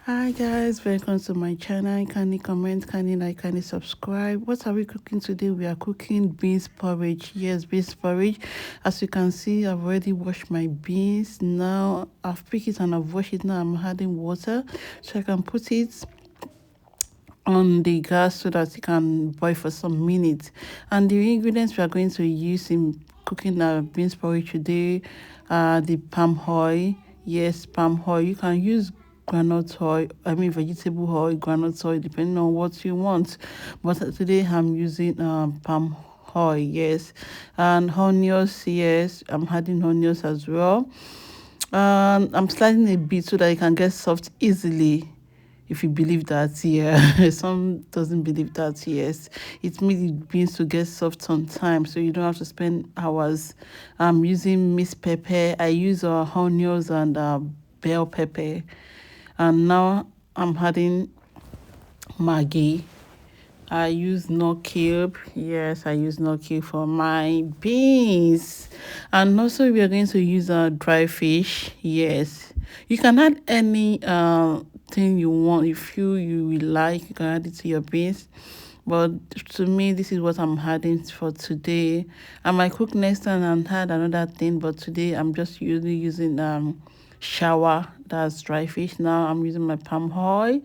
Hi guys, welcome to my channel. Kindly comment, kindly like, kindly subscribe. What are we cooking today? We are cooking beans porridge. Yes, beans porridge. As you can see, I've already washed my beans. Now I've picked it and I've washed it. Now I'm adding water so I can put it on the gas so that it can boil for some minutes. And the ingredients we are going to use in cooking our beans porridge today are the palm oil. Yes, palm oil. You can use groundnut oil, vegetable oil, groundnut oil, depending on what you want. But today I'm using palm oil, yes. And onions, yes, I'm adding onions as well. I'm sliding a bit so that it can get soft easily. If you believe that, yeah. Some doesn't believe that, yes. It makes the beans to get soft on time, so you don't have to spend hours. I'm using minced pepper. I use onions and bell pepper. And now I'm adding Maggi. I use no cube. Yes, I use no cube for my beans. And also we are going to use dry fish. Yes. You can add any thing you want. If you will like, you can add it to your beans. But to me, this is what I'm adding for today. I might cook next time and add another thing, but today I'm just usually using shower, that's dry fish. Now I'm using my palm oil.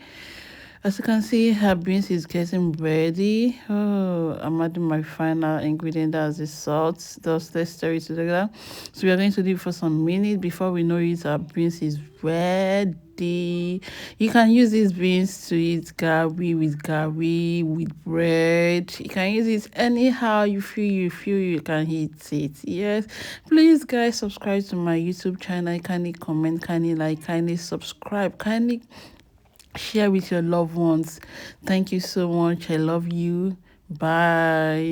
As you can see, her beans is getting ready. Oh, I'm adding my final ingredient, that's the salt. Let's stir it together. So we are going to leave for some minutes. Before we know it, our beans is ready. You can use these beans to eat gari, with bread. You can use it anyhow you can eat it. Yes, please guys, subscribe to my YouTube channel. Kindly comment, kindly like, kindly subscribe, kindly share with your loved ones. Thank you so much. I love you. Bye.